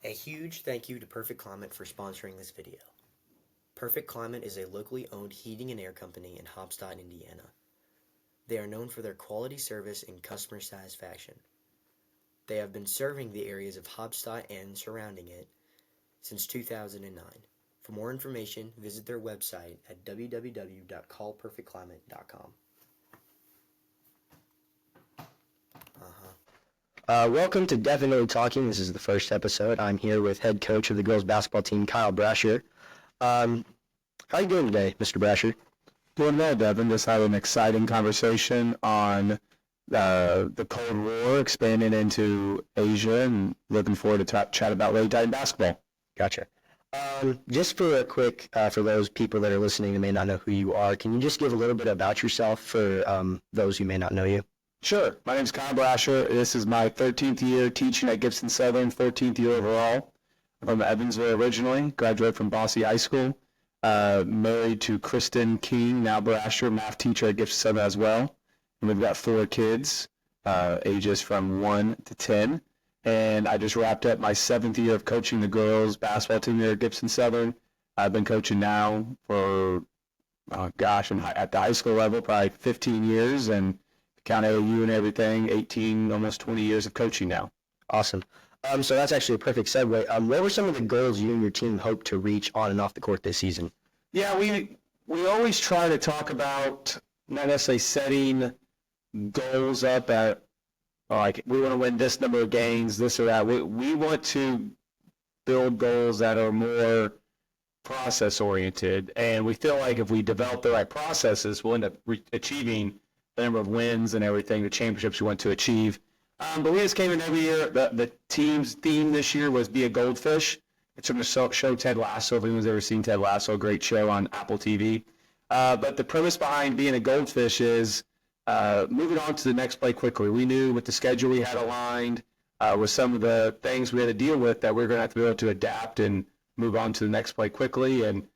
A huge thank you to Perfect Climate for sponsoring this video. Perfect Climate is a locally owned heating and air company in Hopstock, Indiana. They are known for their quality service and customer satisfaction. They have been serving the areas of Hopstock and surrounding it since 2009. For more information, visit their website at www.callperfectclimate.com. Welcome to Devinitly Talking. This is the first episode. I'm here with head coach of the girls basketball team, Kyle Brasher. How are you doing today, Mr. Brasher? Doing well, Devin. Just had an exciting conversation on the Cold War expanding into Asia, and looking forward to chat about Lady Titan basketball. Gotcha. Just for a quick, for those people that are listening that may not know who you are, can you just give a little bit about yourself for those who may not know you? Sure. My name is Kyle Brasher. This is my 13th year teaching at Gibson Southern, 14th year overall. I'm from Evansville originally, graduated from Bosse High School. Married to Kristen King, now Brasher, math teacher at Gibson Southern as well. And we've got 4 kids, ages from 1 to 10. And I just wrapped up my 7th year of coaching the girls basketball team here at Gibson Southern. I've been coaching now for, I'm at the high school level, probably 15 years, and count AAU and everything, 18, almost 20 years of coaching now. Awesome. So that's actually a perfect segue. What were some of the goals you and your team hope to reach on and off the court this season? Yeah, we always try to talk about not necessarily setting goals up at, like, we want to win this number of games, this or that. We want to build goals that are more process-oriented, and we feel like if we develop the right processes, we'll end up achieving the number of wins and everything, the championships we want to achieve. But we just came in every year. The team's theme this year was Be a Goldfish. It's from the show Ted Lasso. If anyone's ever seen Ted Lasso, a great show on Apple TV. But the premise behind being a goldfish is moving on to the next play quickly. We knew with the schedule we had aligned, with some of the things we had to deal with, that we were going to have to be able to adapt and move on to the next play quickly. And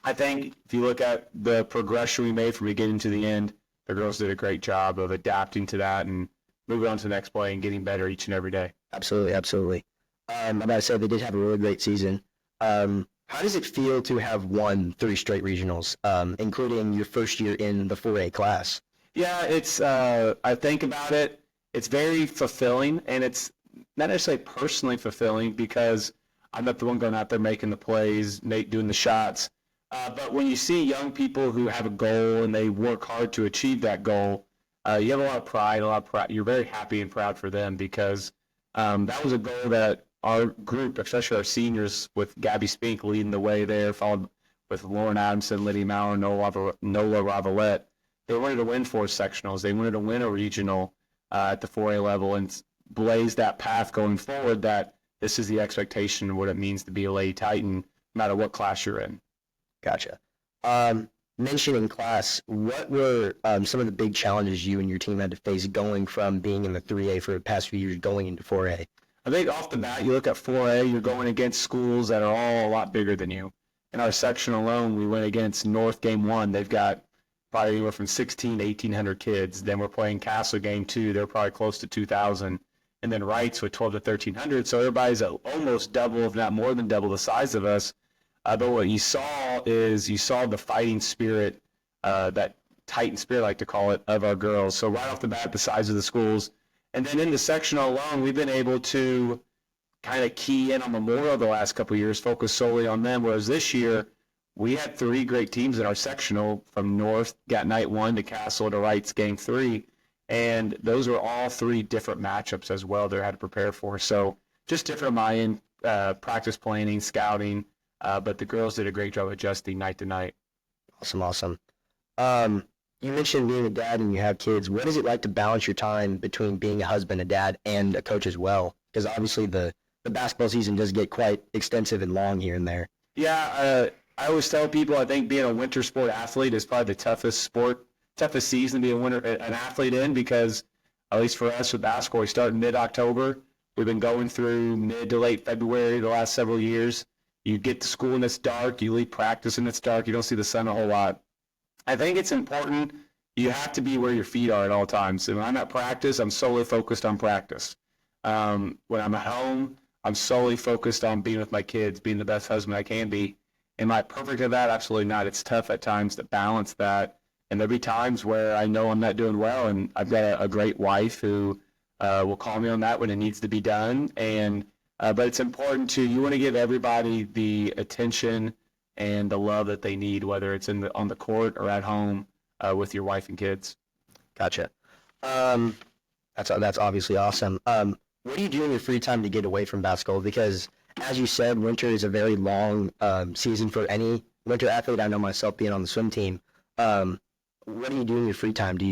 I think if you look at the progression we made from beginning to the end, the girls did a great job of adapting to that and moving on to the next play and getting better each and every day. Absolutely, absolutely. Like I said, they did have a really great season. How does it feel to have won 3 straight regionals, including your first year in the 4A class? Yeah, it's. I think about it. It's very fulfilling, and it's not necessarily personally fulfilling because I'm not the one going out there making the plays, doing the shots. But when you see young people who have a goal and they work hard to achieve that goal, you have a lot of pride, You're very happy and proud for them because that was a goal that our group, especially our seniors, with Gabby Spink leading the way there, followed with Lauren Adamson, Lydia Maurer, Nola Ravalette. They wanted to win 4 sectionals. They wanted to win a regional at the 4A level and blaze that path going forward, that this is the expectation of what it means to be a Lady Titan, no matter what class you're in. Gotcha. Mentioning class, what were some of the big challenges you and your team had to face going from being in the 3A for the past few years going into 4A? I think off the bat, you look at 4A, you're going against schools that are all a lot bigger than you. In our section alone, we went against North Game 1. They've got probably anywhere from 16 to 1,800 kids. Then we're playing Castle Game 2. They're probably close to 2,000. And then Wrights with 12 to 1,300. So everybody's at almost double, if not more than double the size of us. But what you saw the fighting spirit, that Titan spirit, I like to call it, of our girls. So right off the bat, the size of the schools. And then in the sectional alone, we've been able to kind of key in on Memorial the last couple of years, focus solely on them, whereas this year we had 3 great teams in our sectional, from North, got night 1, to Castle, to Wrights, game 3. And those were all 3 different matchups as well they had to prepare for. So just different on my end, practice planning, scouting, but the girls did a great job adjusting night to night. Awesome. You mentioned being a dad and you have kids. What is it like to balance your time between being a husband, a dad, and a coach as well? Because obviously the basketball season does get quite extensive and long here and there. Yeah, I always tell people I think being a winter sport athlete is probably the toughest season to be an athlete in, because at least for us with basketball, we start in mid-October. We've been going through mid to late February the last several years. You get to school and it's dark. You leave practice and it's dark. You don't see the sun a whole lot. I think it's important. You have to be where your feet are at all times. And when I'm at practice, I'm solely focused on practice. When I'm at home, I'm solely focused on being with my kids, being the best husband I can be. Am I perfect at that? Absolutely not. It's tough at times to balance that. And there'll be times where I know I'm not doing well, and I've got a great wife who will call me on that when it needs to be done. And but it's important you want to give everybody the attention and the love that they need, whether it's on the court or at home with your wife and kids. Gotcha. That's obviously awesome. What do you do in your free time to get away from basketball? Because, as you said, winter is a very long season for any winter athlete. I know myself being on the swim team. What do you do in your free time? What do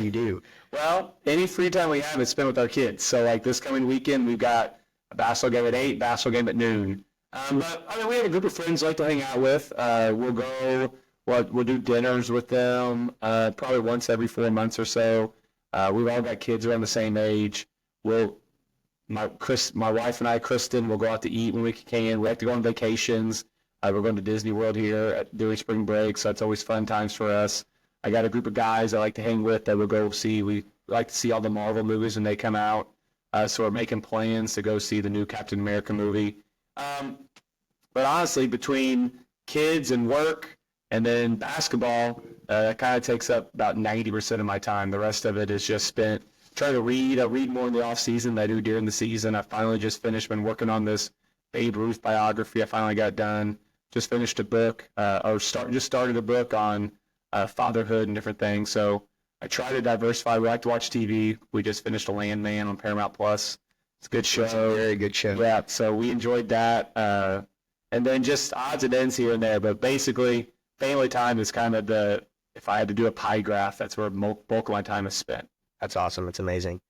you do? Well, any free time we have is spent with our kids. So, like this coming weekend, we've got a basketball game at 8, basketball game at noon. But I mean, we have a group of friends I like to hang out with. We'll do dinners with them probably once every 4 months or so. We've all got kids around the same age. My wife and I, Kristen, will go out to eat when we can. We like to go on vacations. We're going to Disney World here during spring break, so it's always fun times for us. I got a group of guys I like to hang with that we'll go see. We like to see all the Marvel movies when they come out. So we're making plans to go see the new Captain America movie. But honestly, between kids and work and then basketball, that kind of takes up about 90% of my time. The rest of it is just spent trying to read. I read more in the off season than I do during the season. I finally just been working on this Babe Ruth biography. I finally got done. Just finished a book, just started a book on fatherhood and different things. So I try to diversify. We like to watch TV. We just finished A Landman on Paramount Plus. It's a good show. It's a very good show. Yeah, so we enjoyed that. And then just odds and ends here and there. But basically, family time is kind of if I had to do a pie graph, that's where bulk of my time is spent. That's awesome. That's amazing.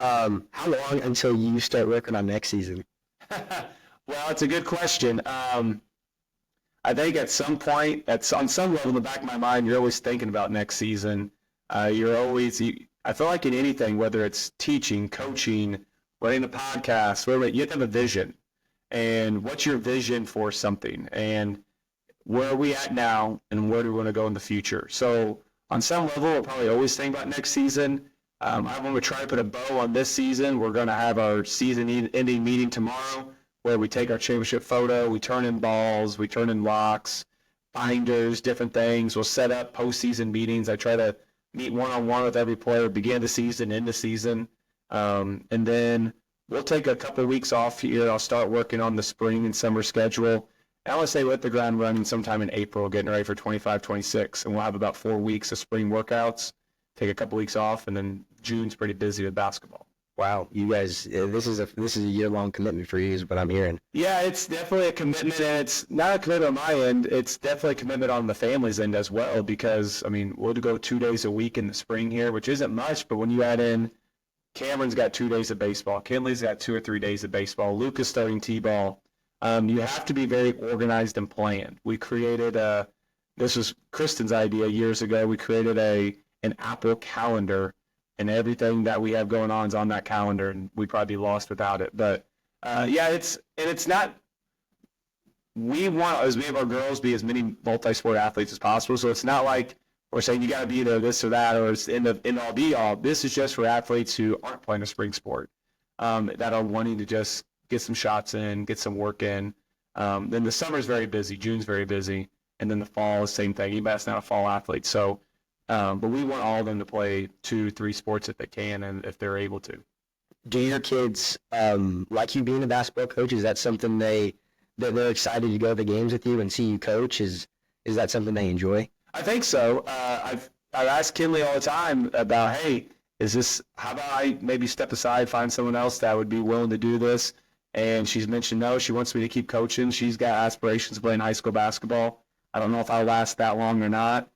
How long until you start working on next season? Well, it's a good question. I think at some point, on some level in the back of my mind, you're always thinking about next season. I feel like in anything, whether it's teaching, coaching, running a podcast, whatever, you have to have a vision. And what's your vision for something? And where are we at now, and where do we want to go in the future? So on some level, we're probably always thinking about next season. I want to try to put a bow on this season. We're going to have our season-ending meeting tomorrow, where we take our championship photo, we turn in balls, we turn in locks, binders, different things. We'll set up postseason meetings. I try to meet one-on-one with every player, begin the season, end the season. And then we'll take a couple of weeks off here. I'll start working on the spring and summer schedule. And I want to say we'll hit the ground running sometime in April, getting ready for 25-26. And we'll have about 4 weeks of spring workouts, take a couple weeks off, and then June's pretty busy with basketball. Wow, you guys, this is a year-long commitment for you is what I'm hearing. Yeah, it's definitely a commitment, and it's not a commitment on my end. It's definitely a commitment on the family's end as well, because, I mean, we'll go 2 days a week in the spring here, which isn't much, but when you add in Cameron's got 2 days of baseball, Kinley's got 2 or 3 days of baseball, Luke is starting T-ball, you have to be very organized and planned. We created this was Kristen's idea years ago. We created an Apple calendar, and everything that we have going on is on that calendar, and we'd probably be lost without it. But yeah, it's not. We want as many of our girls be as many multi-sport athletes as possible. So it's not like we're saying you got to be either this or that, or it's in all be all. This is just for athletes who aren't playing a spring sport, that are wanting to just get some shots in, get some work in. Then the summer is very busy. June's very busy, and then the fall is the same thing. That's not a fall athlete, so. But we want all of them to play 2-3 sports if they can and if they're able to. Do your kids like you being a basketball coach? Is that something they're excited to go to the games with you and see you coach? Is that something they enjoy? I think so. I've asked Kinley all the time about, hey, how about I maybe step aside, find someone else that would be willing to do this? And she's mentioned no, she wants me to keep coaching. She's got aspirations of playing high school basketball. I don't know if I'll last that long or not.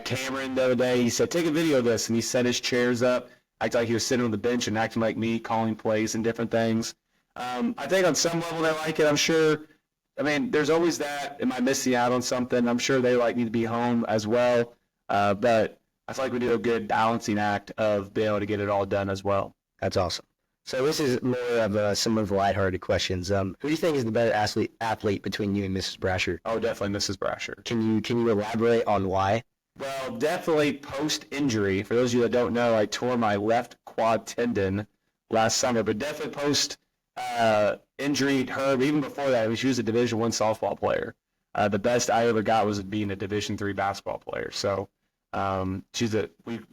Cameron the other day, he said, take a video of this, and he set his chairs up, acted like he was sitting on the bench and acting like me, calling plays and different things. I think on some level they like it. I'm sure, I mean, there's always that, am I missing out on something? I'm sure they like me to be home as well, but I feel like we do a good balancing act of being able to get it all done as well. That's awesome. So this is more of some of the lighthearted questions. Who do you think is the better athlete between you and Mrs. Brasher? Oh, definitely Mrs. Brasher. Can you elaborate on why? Well, definitely post-injury. For those of you that don't know, I tore my left quad tendon last summer, but definitely post injury hurt. But even before that, she was a Division I softball player. The best I ever got was being a Division III basketball player. So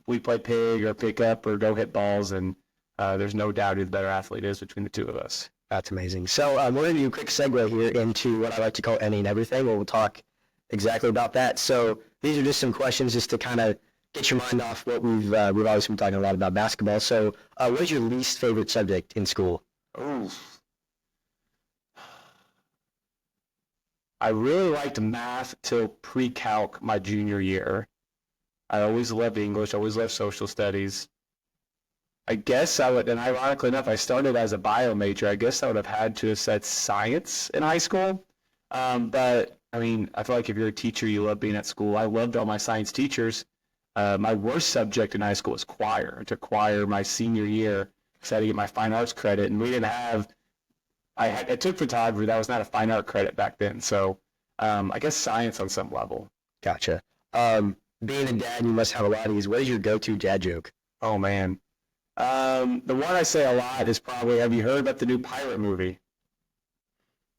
we play pig or pick up or go hit balls, and there's no doubt who the better athlete is between the two of us. That's amazing. So we're going to do a quick segue here into what I like to call any and everything, where we'll talk exactly about that. So these are just some questions just to kind of get your mind off what we've obviously been talking a lot about basketball. So what is your least favorite subject in school? Oh, I really liked math till pre-calc my junior year. I always loved English, always loved social studies. I guess I would, and ironically enough, I started as a bio major. I guess I would have had to have said science in high school. But, I mean, I feel like if you're a teacher, you love being at school. I loved all my science teachers. My worst subject in high school was choir. I took choir my senior year, so I had to get my fine arts credit, and we didn't have – I took photography. That was not a fine art credit back then. So I guess science on some level. Gotcha. Being a dad, you must have a lot of these. What is your go-to dad joke? Oh, man. The one I say a lot is probably, have you heard about the new pirate movie?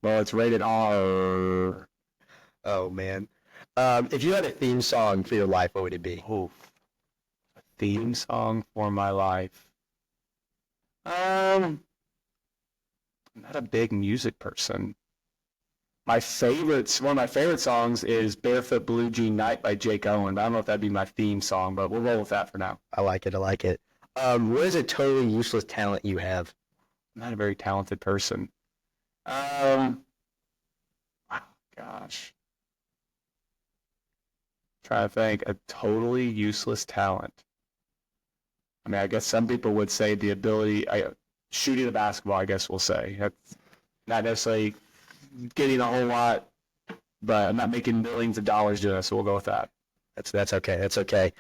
Well, it's rated R. Oh, man. If you had a theme song for your life, what would it be? Oh, a theme song for my life. I'm not a big music person. One of my favorite songs is Barefoot Blue Jean Night by Jake Owen. I don't know if that'd be my theme song, but we'll roll with that for now. I like it. What is a totally useless talent you have? I'm not a very talented person. Gosh. Trying to think. A totally useless talent. I mean, I guess some people would say the ability, shooting the basketball, I guess we'll say. That's not necessarily getting a whole lot, but I'm not making millions of dollars doing it, so we'll go with that. That's okay. That's okay.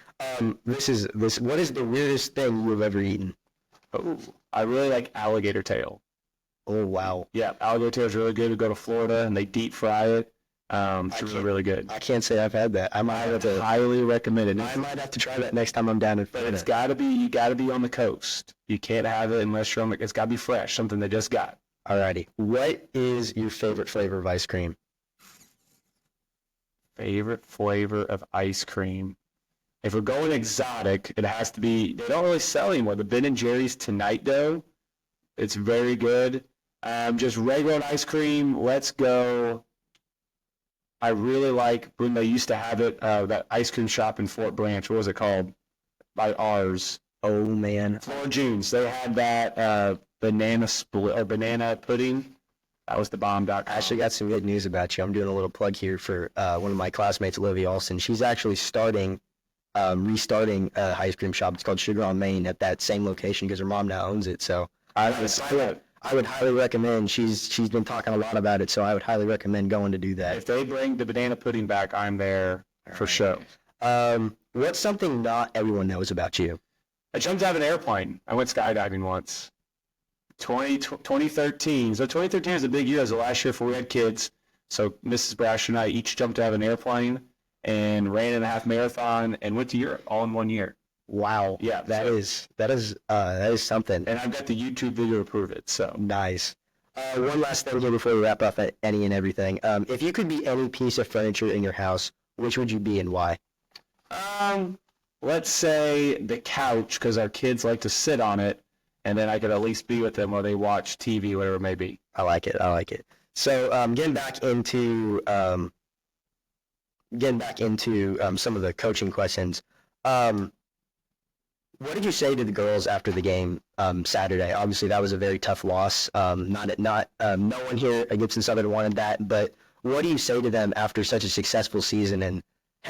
What is the weirdest thing you've ever eaten? Oh, I really like alligator tail. Oh, wow. Yeah, alligator tail is really good. We go to Florida and they deep fry it. It's really, really good. I can't say I've had that. I might have to highly recommend it. I might have to try that next time I'm down in Florida. But you gotta be on the coast. You can't have it unless you're it's gotta be fresh, something they just got. Alrighty. What is your favorite flavor of ice cream? Favorite flavor of ice cream. If we're going exotic, it has to be, they don't really sell anymore. The Ben & Jerry's Tonight Dough. It's very good. Just regular ice cream, let's go. I really like when they used to have it, that ice cream shop in Fort Branch. What was it called? By ours. Oh, man. Flora June's. They had that banana split or banana pudding. That was the bomb. I actually got some good news about you. I'm doing a little plug here for one of my classmates, Olivia Olson. She's actually restarting a ice cream shop. It's called Sugar on Main at that same location because her mom now owns it. So I would highly recommend. She's been talking a lot about it, so I would highly recommend going to do that. If they bring the banana pudding back, I'm there for sure. What's something not everyone knows about you? I jumped out of an airplane. I went skydiving once. 2013. So 2013 was a big year. It was the last year before we had kids. So Mrs. Brasher and I each jumped out of an airplane and ran in a half marathon and went to Europe all in 1 year. Wow. Yeah. That is something. And I've got the YouTube video to prove it. So nice. One last thing here before we wrap up at any and everything. If you could be any piece of furniture in your house, which would you be and why? Let's say the couch, because our kids like to sit on it, and then I could at least be with them while they watch TV, whatever it may be. I like it. So getting back into some of the coaching questions. What did you say to the girls after the game Saturday? Obviously, that was a very tough loss. No one here at Gibson Southern wanted that, but what do you say to them after such a successful season and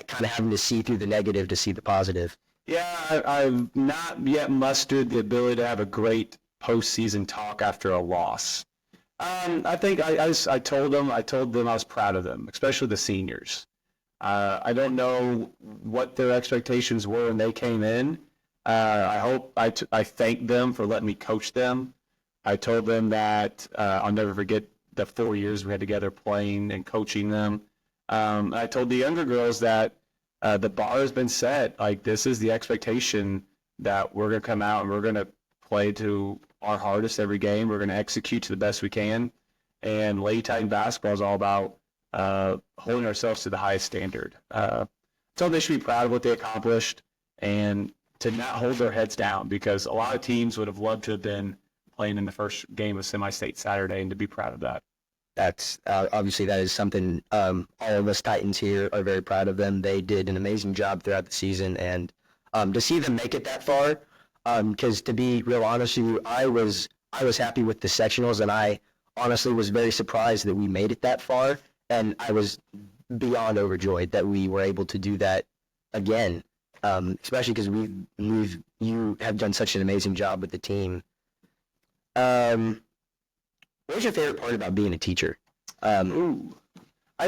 kind of having to see through the negative to see the positive? Yeah, I've not yet mustered the ability to have a great postseason talk after a loss. I think I told them I was proud of them, especially the seniors. I don't know what their expectations were when they came in. I thanked them for letting me coach them. I told them that I'll never forget the 4 years we had together playing and coaching them. I told the younger girls that the bar has been set. Like, this is the expectation that we're going to come out and we're going to play to our hardest every game. We're going to execute to the best we can. And Lady Titan basketball is all about holding ourselves to the highest standard. So they should be proud of what they accomplished and to not hold their heads down, because a lot of teams would have loved to have been playing in the first game of semi-state Saturday, and to be proud of that. That's obviously that is something all of us Titans here are very proud of them. They did an amazing job throughout the season, and to see them make it that far, because to be real honest with you, I was happy with the sectionals, and I honestly was very surprised that we made it that far, and I was beyond overjoyed that we were able to do that again, especially because you have done such an amazing job with the team. What's your favorite part about being a teacher? I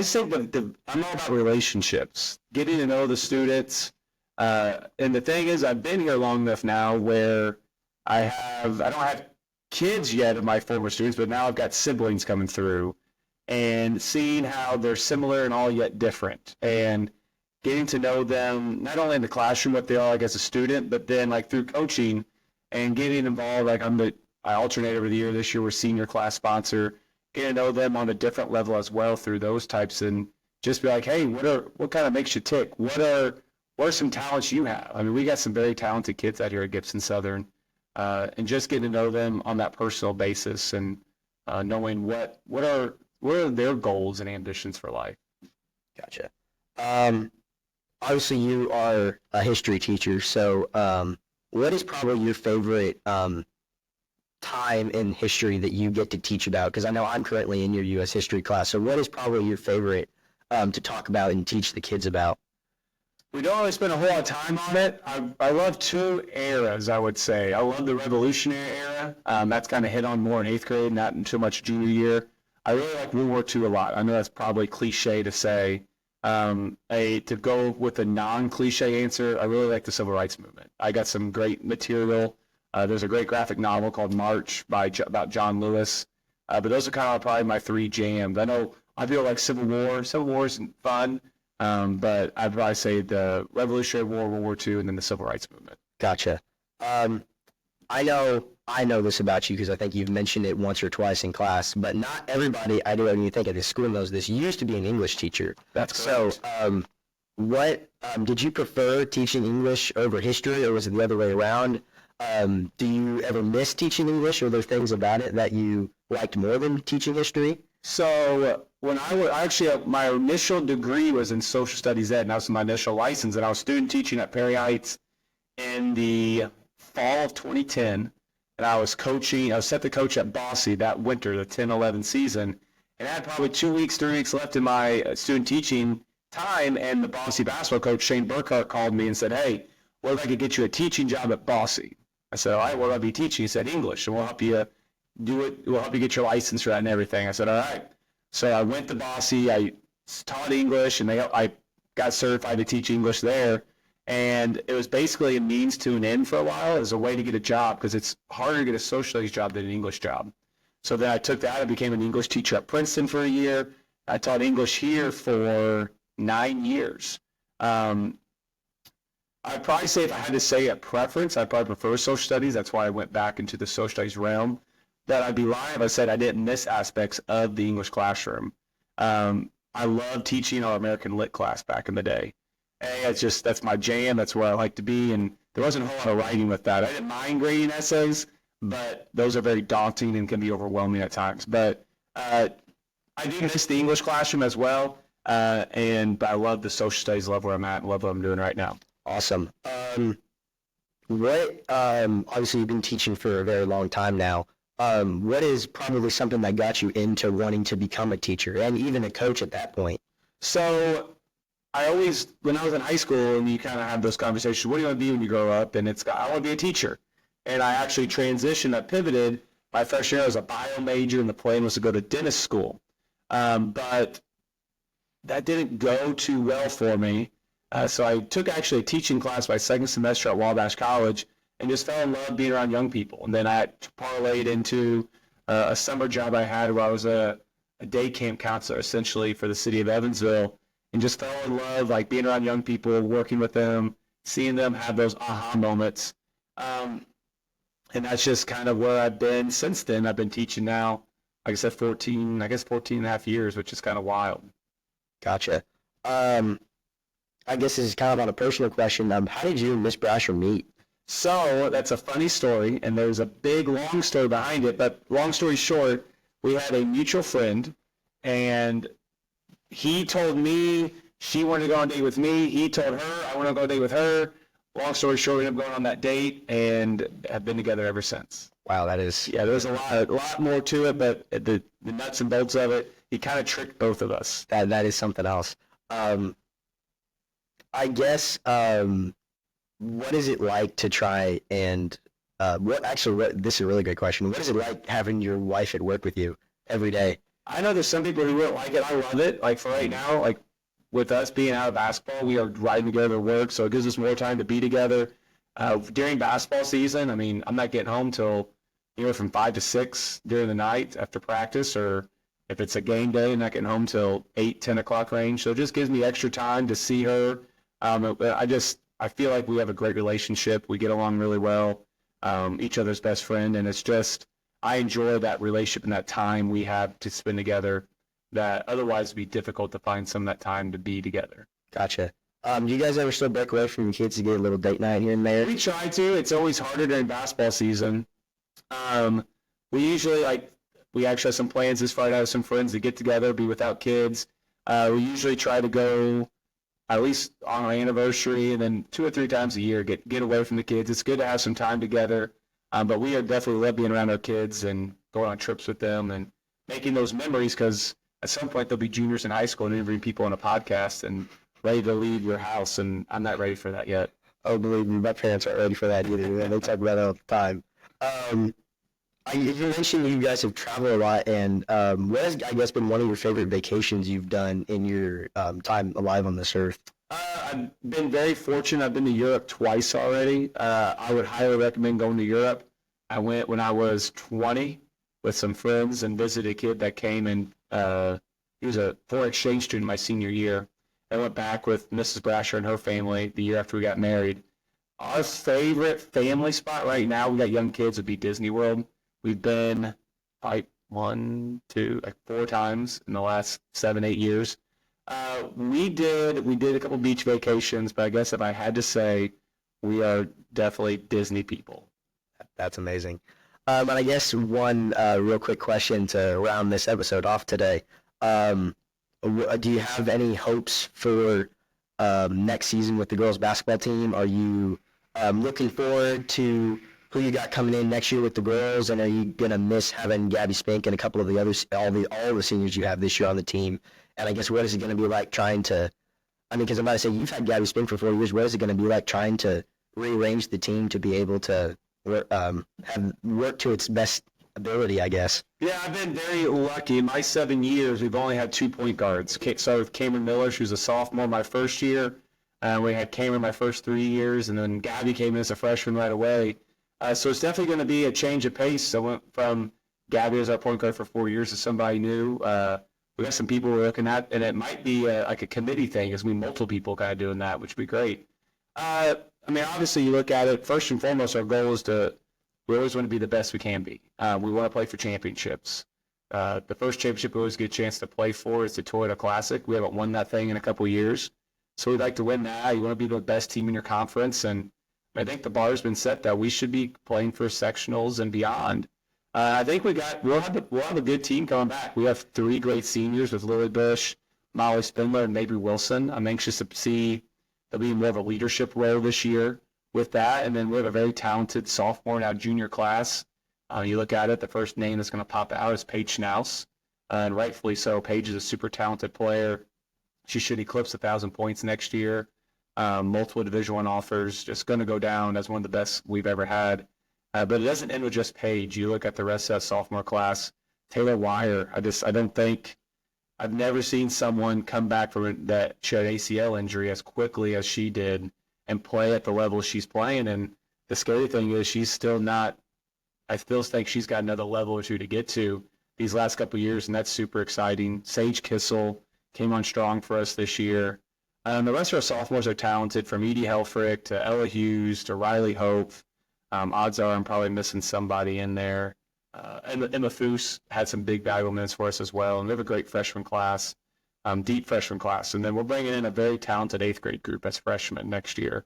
think I'm all about relationships, getting to know the students. And the thing is, I've been here long enough now where I don't have kids yet of my former students, but now I've got siblings coming through, and seeing how they're similar and all yet different, and getting to know them not only in the classroom what they are like as a student, but then like through coaching and getting involved. Like I alternate over the year. This year we're senior class sponsor, getting to know them on a different level as well through those types, and just be like, hey, what kind of makes you tick? What are some talents you have? I mean, we got some very talented kids out here at Gibson Southern, and just getting to know them on that personal basis, and knowing what are their goals and ambitions for life. Gotcha. Obviously, you are a history teacher, so what is probably your favorite time in history that you get to teach about? Because I know I'm currently in your U.S. history class, so what is probably your favorite to talk about and teach the kids about? We don't really spend a whole lot of time on it. I love two eras, I would say. I love the Revolutionary era. That's kind of hit on more in 8th grade, not in too much junior year. I really like World War II a lot. I know that's probably cliche to say. To go with a non-cliche answer, I really like the Civil Rights Movement. I got some great material. There's a great graphic novel called March about John Lewis. But those are kind of probably my three jams. I know I feel like Civil War. Civil War isn't fun, but I'd probably say the Revolutionary War, World War II, and then the Civil Rights Movement. Gotcha. I know this about you because I think you've mentioned it once or twice in class, but not everybody I do when you think of this school knows this. You used to be an English teacher. That's correct. So, what did you prefer teaching English over history, or was it the other way around? Do you ever miss teaching English, or are there things about it that you liked more than teaching history? So when my initial degree was in social studies ed, and that was my initial license, and I was student teaching at Perry Heights in the fall of 2010, and I was set to coach at Bossy that winter, the 10-11 season, and I had probably 2 weeks, 3 weeks left in my student teaching time, and the Bossy basketball coach, Shane Burkhart, called me and said, hey, what if I could get you a teaching job at Bossy? I said, all right, what will I be teaching? He said, English, and we'll help you do it. We'll help you get your license for that and everything. I said, all right. So I went to Bossy. I taught English, and I got certified to teach English there. And it was basically a means to an end for a while as a way to get a job, because it's harder to get a social studies job than an English job. So then I took that. I became an English teacher at Princeton for a year. I taught English here for 9 years. I'd probably say, if I had to say a preference, I'd probably prefer social studies. That's why I went back into the social studies realm. That I'd be lying if I said I didn't miss aspects of the English classroom. I loved teaching our American Lit class back in the day. That's my jam. That's where I like to be. And there wasn't a whole lot of writing with that. I didn't mind grading essays, but those are very daunting and can be overwhelming at times. But I do miss the English classroom as well. But I love the social studies, love where I'm at, and love what I'm doing right now. Awesome. Obviously you've been teaching for a very long time now. What is probably something that got you into wanting to become a teacher and even a coach at that point? So when I was in high school, and you kind of have those conversations, what do you want to be when you grow up? And I want to be a teacher. And I actually transitioned, I pivoted. My freshman year I was a bio major, and the plan was to go to dentist school. But that didn't go too well for me. So I took actually a teaching class my second semester at Wabash College, and just fell in love being around young people. And then I parlayed into a summer job I had where I was a day camp counselor, essentially, for the city of Evansville, and just fell in love, like being around young people, working with them, seeing them have those aha moments. And that's just kind of where I've been since then. I've been teaching now, like I said, 14 and a half years, which is kind of wild. Gotcha. I guess this is kind of on a personal question. How did you and Miss Brasher meet? So that's a funny story, and there's a big, long story behind it. But long story short, we had a mutual friend, and he told me she wanted to go on a date with me. He told her I want to go on a date with her. Long story short, we ended up going on that date and have been together ever since. Wow, that is Yeah, there's a lot more to it, but the nuts and bolts of it, he kind of tricked both of us. that is something else. I guess what is it like to try and this is a really good question. What is it like having your wife at work with you every day? I know there's some people who wouldn't like it. I love it. Like for right now, like with us being out of basketball, we are riding together to work, so it gives us more time to be together. During basketball season, I mean, I'm not getting home till from 5 to 6 during the night after practice, or if it's a game day, I'm not getting home till 8, 10 o'clock range. So it just gives me extra time to see her. I feel like we have a great relationship. We get along really well, each other's best friend, and it's just I enjoy that relationship and that time we have to spend together that otherwise would be difficult to find some of that time to be together. Gotcha. Do you guys ever still break away from your kids to get a little date night here and there? We try to. It's always harder during basketball season. We actually have some plans this Friday. I have some friends to get together, be without kids. We usually try to go at least on our anniversary, and then 2 or 3 times a year get away from the kids. It's good to have some time together, but we are definitely love being around our kids and going on trips with them and making those memories, because at some point they'll be juniors in high school and interviewing people on a podcast and ready to leave your house, and I'm not ready for that yet. Oh, believe me, my parents aren't ready for that either. They talk about it all the time. You mentioned you guys have traveled a lot, and what has, I guess, been one of your favorite vacations you've done in your time alive on this earth? I've been very fortunate. I've been to Europe twice already. I would highly recommend going to Europe. I went when I was 20 with some friends and visited a kid that came, and he was a foreign exchange student my senior year. I went back with Mrs. Brasher and her family the year after we got married. Our favorite family spot right now, we got young kids, would be Disney World. We've been like 4 times in the last 7, 8 years. We did a couple beach vacations, but I guess if I had to say, we are definitely Disney people. That's amazing. And I guess one real quick question to round this episode off today. Do you have any hopes for next season with the girls basketball team? Are you looking forward to who you got coming in next year with the girls, and are you gonna miss having Gabby Spink and a couple of the others, all the seniors you have this year on the team? And I guess what is it gonna be like trying to? I mean, because I'm about to say you've had Gabby Spink for 4 years. What is it gonna be like trying to rearrange the team to be able to have work to its best ability, I guess? Yeah, I've been very lucky. In my 7 years, we've only had 2 point guards. Started with Cameron Miller. She was a sophomore my first year. We had Cameron my first 3 years, and then Gabby came in as a freshman right away. So it's definitely going to be a change of pace. I went from Gabby as our point guard for 4 years to somebody new. We got some people we're looking at, and it might be like a committee thing, as we multiple people kind of doing that, which would be great. I mean, obviously, you look at it, first and foremost, our goal is we always want to be the best we can be. We want to play for championships. The first championship we always get a chance to play for is the Toyota Classic. We haven't won that thing in a couple of years. So we'd like to win that. You want to be the best team in your conference, and I think the bar has been set that we should be playing for sectionals and beyond. I think we'll have a good team coming back. We have 3 great seniors with Lily Bush, Molly Spindler, and Mabry Wilson. I'm anxious to see there'll be more of a leadership role this year with that. And then we have a very talented sophomore now junior class. You look at it, the first name that's going to pop out is Paige Schnaus, and rightfully so. Paige is a super talented player. She should eclipse 1,000 points next year. Multiple Division I offers, just going to go down as one of the best we've ever had. But it doesn't end with just Paige. You look at the rest of that sophomore class. Taylor Wire, I've never seen someone come back from that she had an ACL injury as quickly as she did and play at the level she's playing. And the scary thing is she's still not, I still think she's got another level or two to get to these last couple of years, and that's super exciting. Sage Kissel came on strong for us this year. The rest of our sophomores are talented, from Edie Helfrich to Ella Hughes to Riley Hope. Odds are I'm probably missing somebody in there. Emma Foose had some big valuable minutes for us as well, and we have a great freshman class, deep freshman class. And then we're bringing in a very talented eighth grade group as freshmen next year.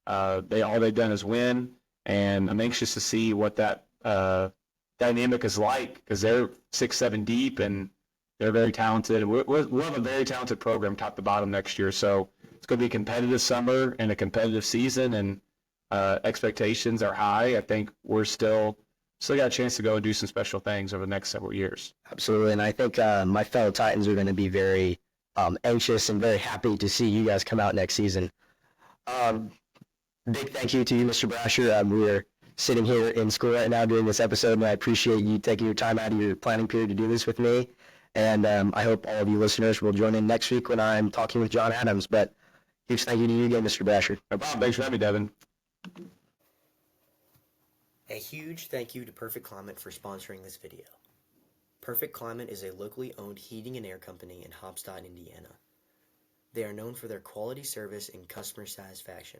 All they've done is win, and I'm anxious to see what that dynamic is like because they're 6-7 deep and they're very talented. We'll have a very talented program top to bottom next year. So it's going to be a competitive summer and a competitive season, and expectations are high. I think we're still got a chance to go and do some special things over the next several years. Absolutely, and I think my fellow Titans are going to be very anxious and very happy to see you guys come out next season. Big thank you to you, Mr. Brasher. We're sitting here in school right now doing this episode, and I appreciate you taking your time out of your planning period to do this with me. And I hope all of you listeners will join in next week when I'm talking with John Adams. But huge thank you to you again, Mr. Brasher. No problem. Thanks for having me, Devin. A huge thank you to Perfect Climate for sponsoring this video. Perfect Climate is a locally owned heating and air company in Hopstadt, Indiana. They are known for their quality service and customer satisfaction.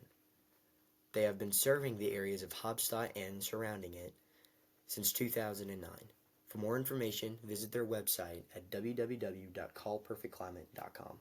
They have been serving the areas of Hopstadt and surrounding it since 2009. For more information, visit their website at www.callperfectclimate.com.